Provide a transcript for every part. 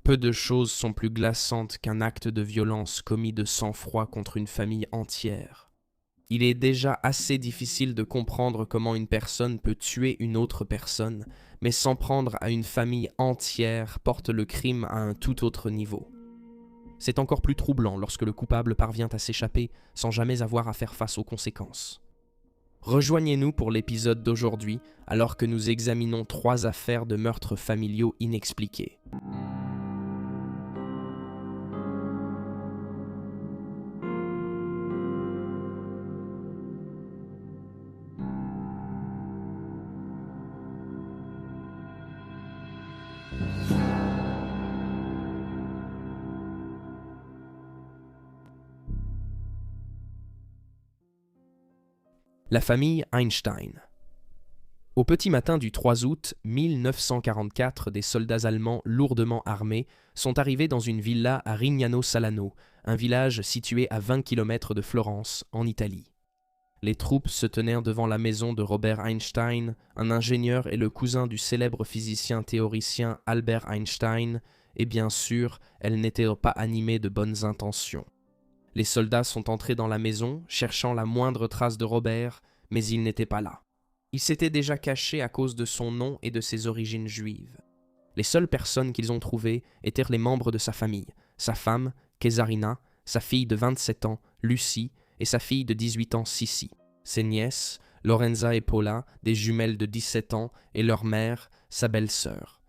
Peu de choses sont plus glaçantes qu'un acte de violence commis de sang-froid contre une famille entière. Il est déjà assez difficile de comprendre comment une personne peut tuer une autre personne, mais s'en prendre à une famille entière porte le crime à un tout autre niveau. C'est encore plus troublant lorsque le coupable parvient à s'échapper sans jamais avoir à faire face aux conséquences. Rejoignez-nous pour l'épisode d'aujourd'hui alors que nous examinons 3 affaires de meurtres familiaux inexpliqués. La famille Einstein. Au petit matin du 3 août 1944, des soldats allemands lourdement armés sont arrivés dans une villa à Rignano Salano, un village situé à 20 km de Florence, en Italie. Les troupes se tenaient devant la maison de Robert Einstein, un ingénieur et le cousin du célèbre physicien théoricien Albert Einstein, et bien sûr, elles n'étaient pas animées de bonnes intentions. Les soldats sont entrés dans la maison, cherchant la moindre trace de Robert, mais il n'était pas là. Il s'était déjà caché à cause de son nom et de ses origines juives. Les seules personnes qu'ils ont trouvées étaient les membres de sa famille, sa femme, Kesarina, sa fille de 27 ans, Lucie, et sa fille de 18 ans, Sissi. Ses nièces, Lorenza et Paula, des jumelles de 17 ans, et leur mère, sa belle-sœur.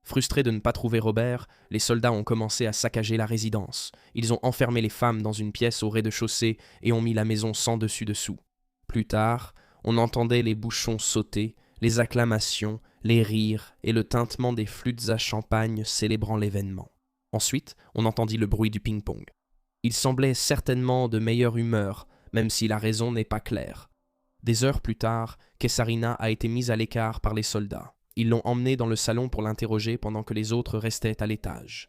Frustrés de ne pas trouver Robert, les soldats ont commencé à saccager la résidence. Ils ont enfermé les femmes dans une pièce au rez-de-chaussée et ont mis la maison sans dessus-dessous. Plus tard, on entendait les bouchons sauter, les acclamations, les rires et le tintement des flûtes à champagne célébrant l'événement. Ensuite, on entendit le bruit du ping-pong. Il semblait certainement de meilleure humeur, même si la raison n'est pas claire. Des heures plus tard, Kesarina a été mise à l'écart par les soldats. Ils l'ont emmenée dans le salon pour l'interroger pendant que les autres restaient à l'étage.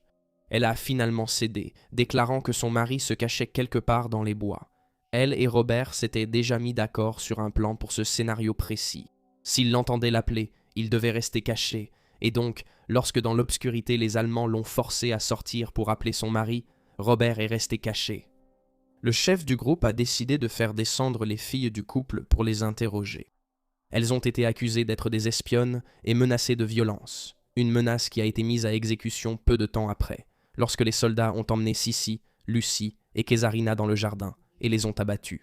Elle a finalement cédé, déclarant que son mari se cachait quelque part dans les bois. Elle et Robert s'étaient déjà mis d'accord sur un plan pour ce scénario précis. S'ils l'entendaient l'appeler, il devait rester caché, et donc, lorsque dans l'obscurité les Allemands l'ont forcé à sortir pour appeler son mari, Robert est resté caché. Le chef du groupe a décidé de faire descendre les filles du couple pour les interroger. Elles ont été accusées d'être des espionnes et menacées de violence, une menace qui a été mise à exécution peu de temps après, lorsque les soldats ont emmené Sissi, Lucie et Kesarina dans le jardin et les ont abattues.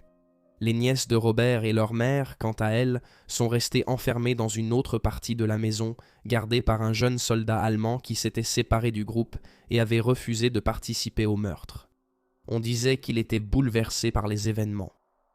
Les nièces de Robert et leur mère, quant à elles, sont restées enfermées dans une autre partie de la maison, gardée par un jeune soldat allemand qui s'était séparé du groupe et avait refusé de participer au meurtre. On disait qu'il était bouleversé par les événements.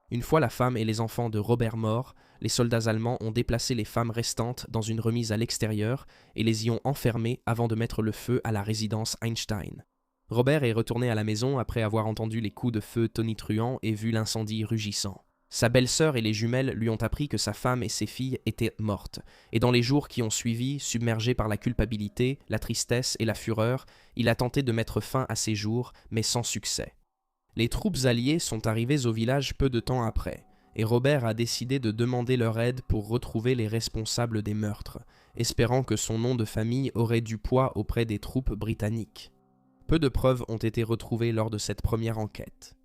Une fois la femme et les enfants de Robert morts, les soldats allemands ont déplacé les femmes restantes dans une remise à l'extérieur et les y ont enfermées avant de mettre le feu à la résidence Einstein. Robert est retourné à la maison après avoir entendu les coups de feu tonitruants et vu l'incendie rugissant. Sa belle-sœur et les jumelles lui ont appris que sa femme et ses filles étaient mortes, et dans les jours qui ont suivi, submergé par la culpabilité, la tristesse et la fureur, il a tenté de mettre fin à ses jours, mais sans succès. Les troupes alliées sont arrivées au village peu de temps après, et Robert a décidé de demander leur aide pour retrouver les responsables des meurtres, espérant que son nom de famille aurait du poids auprès des troupes britanniques. Peu de preuves ont été retrouvées lors de cette première enquête.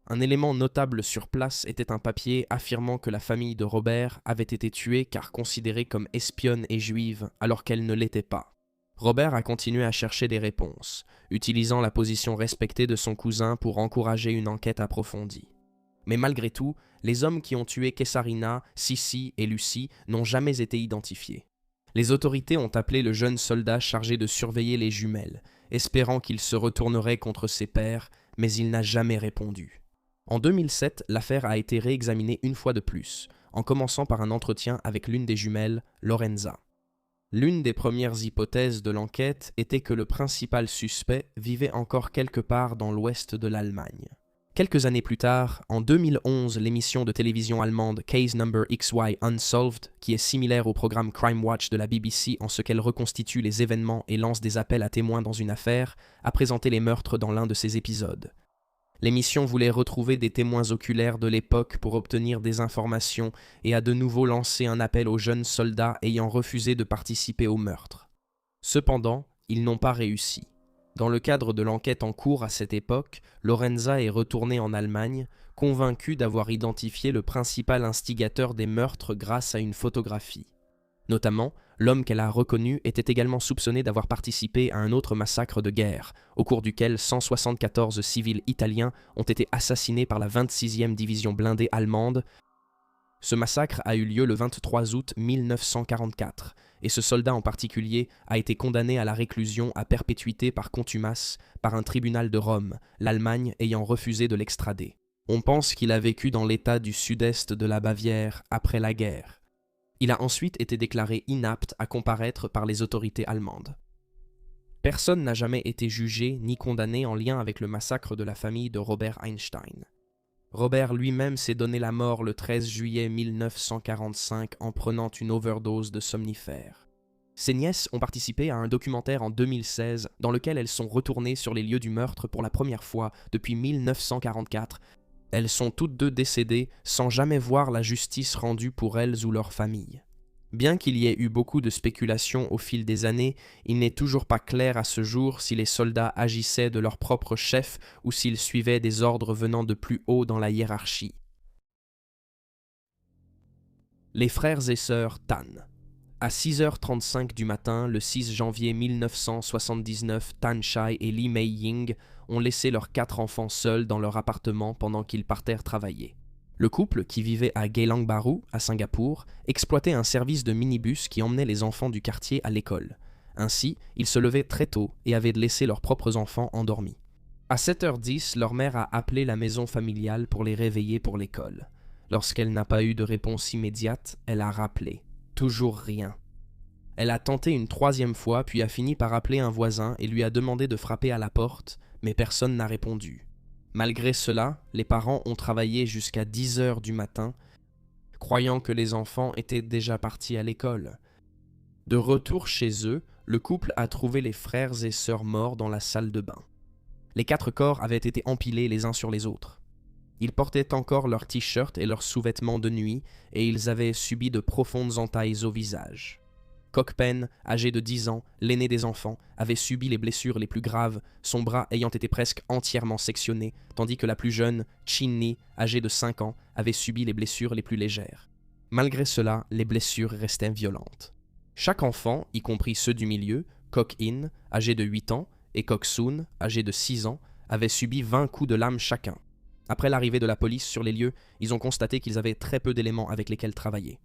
Un élément notable sur place était un papier affirmant que la famille de Robert avait été tuée car considérée comme espionne et juive alors qu'elle ne l'était pas. Robert a continué à chercher des réponses, utilisant la position respectée de son cousin pour encourager une enquête approfondie. Mais malgré tout, les hommes qui ont tué Kesarina, Sissi et Lucie n'ont jamais été identifiés. Les autorités ont appelé le jeune soldat chargé de surveiller les jumelles, espérant qu'il se retournerait contre ses pairs, mais il n'a jamais répondu. En 2007, l'affaire a été réexaminée une fois de plus, en commençant par un entretien avec l'une des jumelles, Lorenza. L'une des premières hypothèses de l'enquête était que le principal suspect vivait encore quelque part dans l'ouest de l'Allemagne. Quelques années plus tard, en 2011, l'émission de télévision allemande Case Number XY Unsolved, qui est similaire au programme Crime Watch de la BBC en ce qu'elle reconstitue les événements et lance des appels à témoins dans une affaire, a présenté les meurtres dans l'un de ses épisodes. L'émission voulait retrouver des témoins oculaires de l'époque pour obtenir des informations et a de nouveau lancé un appel aux jeunes soldats ayant refusé de participer au meurtre. Cependant, ils n'ont pas réussi. Dans le cadre de l'enquête en cours à cette époque, Lorenza est retournée en Allemagne, convaincue d'avoir identifié le principal instigateur des meurtres grâce à une photographie. Notamment, l'homme qu'elle a reconnu était également soupçonné d'avoir participé à un autre massacre de guerre, au cours duquel 174 civils italiens ont été assassinés par la 26e division blindée allemande. Ce massacre a eu lieu le 23 août 1944, et ce soldat en particulier a été condamné à la réclusion à perpétuité par contumace par un tribunal de Rome, l'Allemagne ayant refusé de l'extrader. On pense qu'il a vécu dans l'état du sud-est de la Bavière après la guerre. Il a ensuite été déclaré inapte à comparaître par les autorités allemandes. Personne n'a jamais été jugé ni condamné en lien avec le massacre de la famille de Robert Einstein. Robert lui-même s'est donné la mort le 13 juillet 1945 en prenant une overdose de somnifères. Ses nièces ont participé à un documentaire en 2016 dans lequel elles sont retournées sur les lieux du meurtre pour la première fois depuis 1944. Elles sont toutes deux décédées sans jamais voir la justice rendue pour elles ou leurs familles. Bien qu'il y ait eu beaucoup de spéculations au fil des années, il n'est toujours pas clair à ce jour si les soldats agissaient de leur propre chef ou s'ils suivaient des ordres venant de plus haut dans la hiérarchie. Les frères et sœurs Tan. À 6h35 du matin, le 6 janvier 1979, Tan Shai et Lee Mei-ying ont laissé leurs 4 enfants seuls dans leur appartement pendant qu'ils partèrent travailler. Le couple, qui vivait à Geylang Bahru, à Singapour, exploitait un service de minibus qui emmenait les enfants du quartier à l'école. Ainsi, ils se levaient très tôt et avaient laissé leurs propres enfants endormis. À 7h10, leur mère a appelé la maison familiale pour les réveiller pour l'école. Lorsqu'elle n'a pas eu de réponse immédiate, elle a rappelé. Toujours rien. Elle a tenté une 3e fois, puis a fini par appeler un voisin et lui a demandé de frapper à la porte, mais personne n'a répondu. Malgré cela, les parents ont travaillé jusqu'à 10h du matin, croyant que les enfants étaient déjà partis à l'école. De retour chez eux, le couple a trouvé les frères et sœurs morts dans la salle de bain. Les 4 corps avaient été empilés les uns sur les autres. Ils portaient encore leurs t-shirts et leurs sous-vêtements de nuit, et ils avaient subi de profondes entailles au visage. Kok Pen, âgé de 10 ans, l'aîné des enfants, avait subi les blessures les plus graves, son bras ayant été presque entièrement sectionné, tandis que la plus jeune, Chin Ni, âgée de 5 ans, avait subi les blessures les plus légères. Malgré cela, les blessures restaient violentes. Chaque enfant, y compris ceux du milieu, Kok In, âgé de 8 ans, et Kok Soon, âgé de 6 ans, avaient subi 20 coups de lame chacun. Après l'arrivée de la police sur les lieux, ils ont constaté qu'ils avaient très peu d'éléments avec lesquels travailler.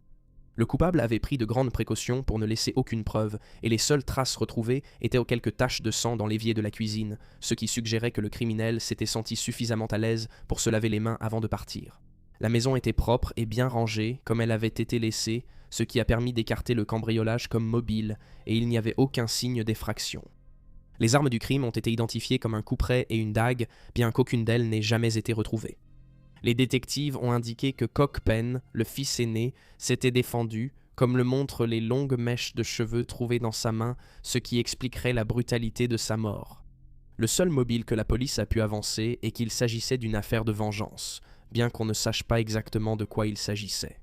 Le coupable avait pris de grandes précautions pour ne laisser aucune preuve, et les seules traces retrouvées étaient quelques taches de sang dans l'évier de la cuisine, ce qui suggérait que le criminel s'était senti suffisamment à l'aise pour se laver les mains avant de partir. La maison était propre et bien rangée, comme elle avait été laissée, ce qui a permis d'écarter le cambriolage comme mobile, et il n'y avait aucun signe d'effraction. Les armes du crime ont été identifiées comme un couperet et une dague, bien qu'aucune d'elles n'ait jamais été retrouvée. Les détectives ont indiqué que Kok Pen, le fils aîné, s'était défendu, comme le montrent les longues mèches de cheveux trouvées dans sa main, ce qui expliquerait la brutalité de sa mort. Le seul mobile que la police a pu avancer est qu'il s'agissait d'une affaire de vengeance, bien qu'on ne sache pas exactement de quoi il s'agissait.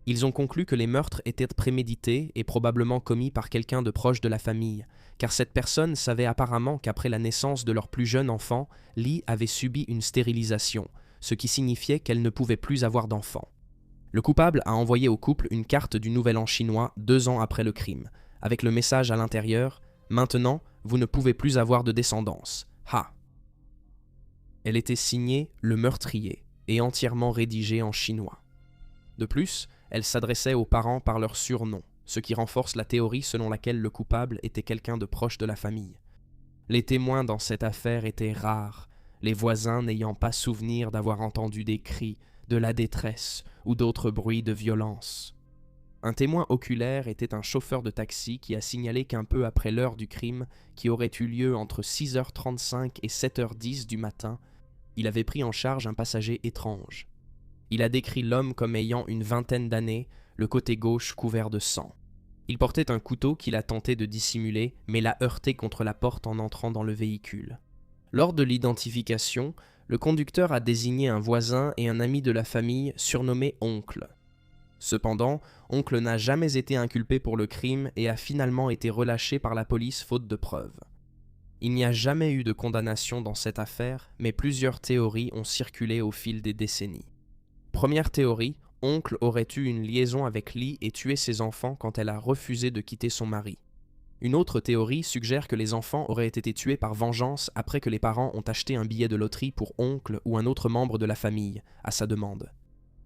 Ils ont conclu que les meurtres étaient prémédités et probablement commis par quelqu'un de proche de la famille, car cette personne savait apparemment qu'après la naissance de leur plus jeune enfant, Lee avait subi une stérilisation, ce qui signifiait qu'elle ne pouvait plus avoir d'enfant. Le coupable a envoyé au couple une carte du Nouvel An chinois 2 ans après le crime, avec le message à l'intérieur « Maintenant, vous ne pouvez plus avoir de descendance. Ha !» Elle était signée « Le meurtrier » et entièrement rédigée en chinois. De plus, elle s'adressait aux parents par leur surnom, ce qui renforce la théorie selon laquelle le coupable était quelqu'un de proche de la famille. Les témoins dans cette affaire étaient rares, les voisins n'ayant pas souvenir d'avoir entendu des cris, de la détresse ou d'autres bruits de violence. Un témoin oculaire était un chauffeur de taxi qui a signalé qu'un peu après l'heure du crime, qui aurait eu lieu entre 6h35 et 7h10 du matin, il avait pris en charge un passager étrange. Il a décrit l'homme comme ayant une 20aine d'années, le côté gauche couvert de sang. Il portait un couteau qu'il a tenté de dissimuler, mais l'a heurté contre la porte en entrant dans le véhicule. Lors de l'identification, le conducteur a désigné un voisin et un ami de la famille surnommé Oncle. Cependant, Oncle n'a jamais été inculpé pour le crime et a finalement été relâché par la police faute de preuves. Il n'y a jamais eu de condamnation dans cette affaire, mais plusieurs théories ont circulé au fil des décennies. Première théorie, Oncle aurait eu une liaison avec Lee et tué ses enfants quand elle a refusé de quitter son mari. Une autre théorie suggère que les enfants auraient été tués par vengeance après que les parents ont acheté un billet de loterie pour Oncle ou un autre membre de la famille, à sa demande.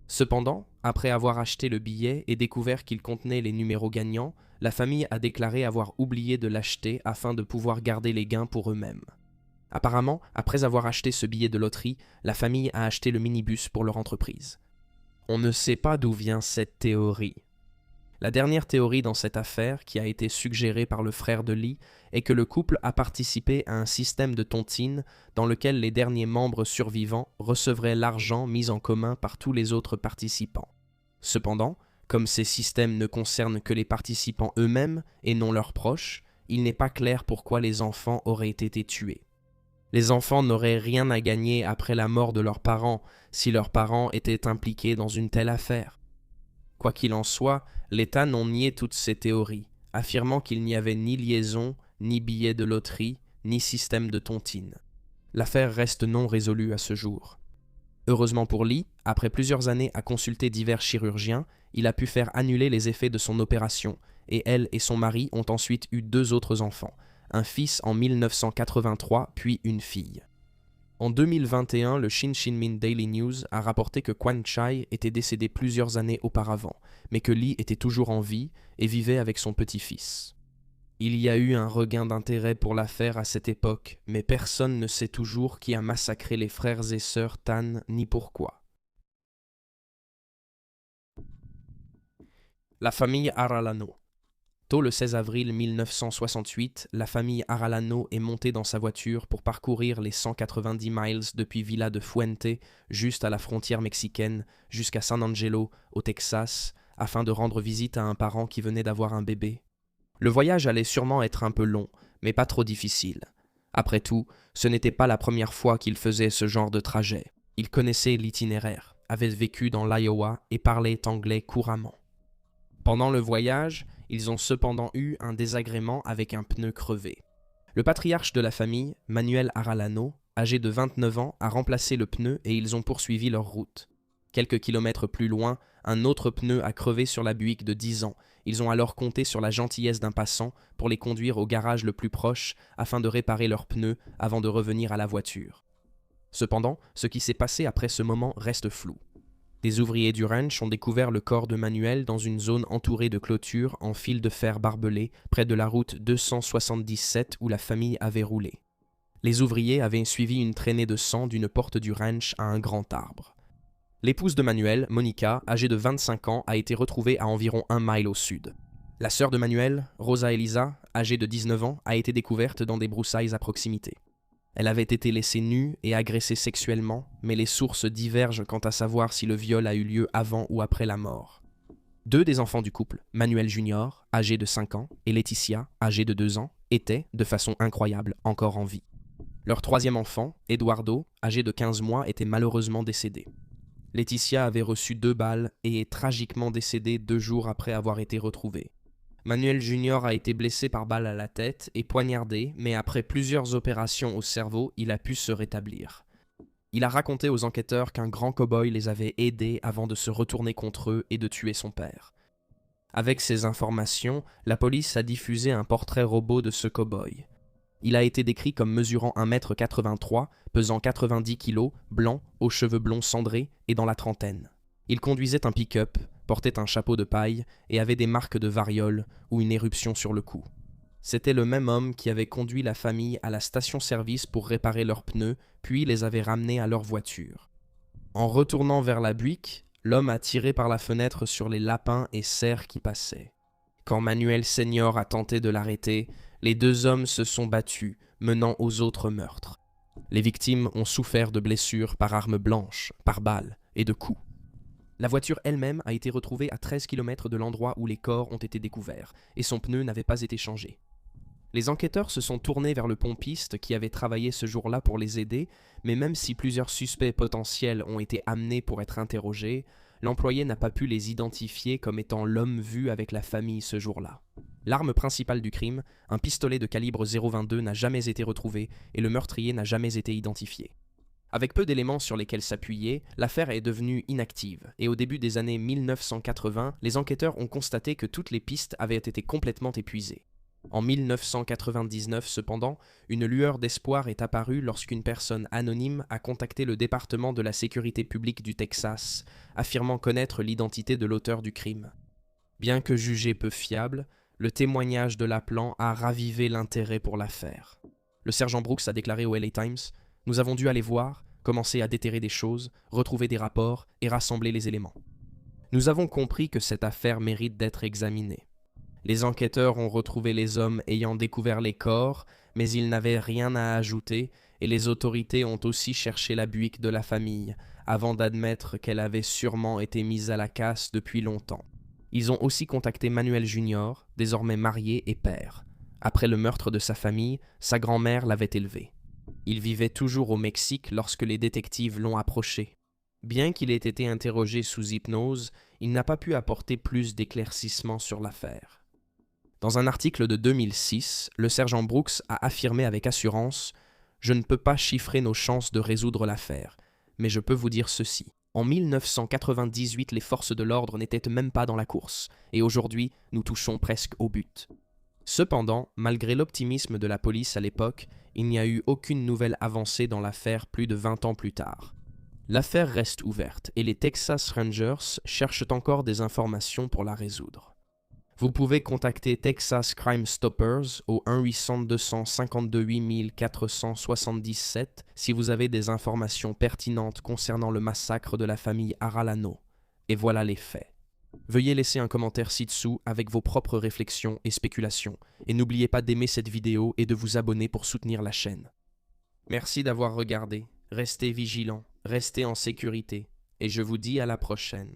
Cependant, après avoir acheté le billet et découvert qu'il contenait les numéros gagnants, la famille a déclaré avoir oublié de l'acheter afin de pouvoir garder les gains pour eux-mêmes. Apparemment, après avoir acheté ce billet de loterie, la famille a acheté le minibus pour leur entreprise. On ne sait pas d'où vient cette théorie. La dernière théorie dans cette affaire, qui a été suggérée par le frère de Lee, est que le couple a participé à un système de tontine dans lequel les derniers membres survivants recevraient l'argent mis en commun par tous les autres participants. Cependant, comme ces systèmes ne concernent que les participants eux-mêmes et non leurs proches, il n'est pas clair pourquoi les enfants auraient été tués. Les enfants n'auraient rien à gagner après la mort de leurs parents si leurs parents étaient impliqués dans une telle affaire. Quoi qu'il en soit, l'État n'ont nié toutes ces théories, affirmant qu'il n'y avait ni liaison, ni billet de loterie, ni système de tontine. L'affaire reste non résolue à ce jour. Heureusement pour Lee, après plusieurs années à consulter divers chirurgiens, il a pu faire annuler les effets de son opération, et elle et son mari ont ensuite eu 2 autres enfants, un fils en 1983 puis une fille. En 2021, le Shin-Shin-Min Daily News a rapporté que Quan Chai était décédé plusieurs années auparavant, mais que Lee était toujours en vie et vivait avec son petit-fils. Il y a eu un regain d'intérêt pour l'affaire à cette époque, mais personne ne sait toujours qui a massacré les frères et sœurs Tan ni pourquoi. La famille Arellano. Tôt le 16 avril 1968, la famille Arellano est montée dans sa voiture pour parcourir les 190 miles depuis Villa de Fuente, juste à la frontière mexicaine, jusqu'à San Angelo, au Texas, afin de rendre visite à un parent qui venait d'avoir un bébé. Le voyage allait sûrement être un peu long, mais pas trop difficile. Après tout, ce n'était pas la première fois qu'il faisait ce genre de trajet. Il connaissait l'itinéraire, avait vécu dans l'Iowa et parlait anglais couramment. Pendant le voyage, ils ont cependant eu un désagrément avec un pneu crevé. Le patriarche de la famille, Manuel Arellano, âgé de 29 ans, a remplacé le pneu et ils ont poursuivi leur route. Quelques kilomètres plus loin, un autre pneu a crevé sur la Buick de 10 ans. Ils ont alors compté sur la gentillesse d'un passant pour les conduire au garage le plus proche afin de réparer leurs pneus avant de revenir à la voiture. Cependant, ce qui s'est passé après ce moment reste flou. Des ouvriers du ranch ont découvert le corps de Manuel dans une zone entourée de clôtures en fil de fer barbelé près de la route 277 où la famille avait roulé. Les ouvriers avaient suivi une traînée de sang d'une porte du ranch à un grand arbre. L'épouse de Manuel, Monica, âgée de 25 ans, a été retrouvée à environ 1 mile au sud. La sœur de Manuel, Rosa Elisa, âgée de 19 ans, a été découverte dans des broussailles à proximité. Elle avait été laissée nue et agressée sexuellement, mais les sources divergent quant à savoir si le viol a eu lieu avant ou après la mort. 2 des enfants du couple, Manuel Jr., âgé de 5 ans, et Laetitia, âgée de 2 ans, étaient, de façon incroyable, encore en vie. Leur 3e enfant, Eduardo, âgé de 15 mois, était malheureusement décédé. Laetitia avait reçu 2 balles et est tragiquement décédée 2 jours après avoir été retrouvée. Manuel Jr. a été blessé par balle à la tête et poignardé, mais après plusieurs opérations au cerveau, il a pu se rétablir. Il a raconté aux enquêteurs qu'un grand cow-boy les avait aidés avant de se retourner contre eux et de tuer son père. Avec ces informations, la police a diffusé un portrait robot de ce cow-boy. Il a été décrit comme mesurant 1,83 m, pesant 90 kg, blanc, aux cheveux blonds cendrés et dans la trentaine. Il conduisait un pick-up, portait un chapeau de paille et avait des marques de variole ou une éruption sur le cou. C'était le même homme qui avait conduit la famille à la station-service pour réparer leurs pneus, puis les avait ramenés à leur voiture. En retournant vers la Buick, l'homme a tiré par la fenêtre sur les lapins et cerfs qui passaient. Quand Manuel Senior a tenté de l'arrêter, les 2 hommes se sont battus, menant aux autres meurtres. Les victimes ont souffert de blessures par arme blanche, par balles et de coups. La voiture elle-même a été retrouvée à 13 km de l'endroit où les corps ont été découverts, et son pneu n'avait pas été changé. Les enquêteurs se sont tournés vers le pompiste qui avait travaillé ce jour-là pour les aider, mais même si plusieurs suspects potentiels ont été amenés pour être interrogés, l'employé n'a pas pu les identifier comme étant l'homme vu avec la famille ce jour-là. L'arme principale du crime, un pistolet de calibre 0,22, n'a jamais été retrouvé et le meurtrier n'a jamais été identifié. Avec peu d'éléments sur lesquels s'appuyer, l'affaire est devenue inactive et au début des années 1980, les enquêteurs ont constaté que toutes les pistes avaient été complètement épuisées. En 1999 cependant, une lueur d'espoir est apparue lorsqu'une personne anonyme a contacté le département de la sécurité publique du Texas, affirmant connaître l'identité de l'auteur du crime. Bien que jugé peu fiable, le témoignage de l'appelant a ravivé l'intérêt pour l'affaire. Le sergent Brooks a déclaré au LA Times « Nous avons dû aller voir, commencer à déterrer des choses, retrouver des rapports et rassembler les éléments. Nous avons compris que cette affaire mérite d'être examinée. Les enquêteurs ont retrouvé les hommes ayant découvert les corps, mais ils n'avaient rien à ajouter et les autorités ont aussi cherché la Buick de la famille avant d'admettre qu'elle avait sûrement été mise à la casse depuis longtemps. Ils ont aussi contacté Manuel Jr., désormais marié et père. Après le meurtre de sa famille, sa grand-mère l'avait élevé. Il vivait toujours au Mexique lorsque les détectives l'ont approché. Bien qu'il ait été interrogé sous hypnose, il n'a pas pu apporter plus d'éclaircissements sur l'affaire. Dans un article de 2006, le sergent Brooks a affirmé avec assurance « Je ne peux pas chiffrer nos chances de résoudre l'affaire, mais je peux vous dire ceci. En 1998, les forces de l'ordre n'étaient même pas dans la course, et aujourd'hui, nous touchons presque au but. » Cependant, malgré l'optimisme de la police à l'époque, il n'y a eu aucune nouvelle avancée dans l'affaire plus de 20 ans plus tard. L'affaire reste ouverte et les Texas Rangers cherchent encore des informations pour la résoudre. Vous pouvez contacter Texas Crime Stoppers au 1-800-252-8477 si vous avez des informations pertinentes concernant le massacre de la famille Arellano. Et voilà les faits. Veuillez laisser un commentaire ci-dessous avec vos propres réflexions et spéculations, et n'oubliez pas d'aimer cette vidéo et de vous abonner pour soutenir la chaîne. Merci d'avoir regardé, restez vigilants, restez en sécurité, et je vous dis à la prochaine.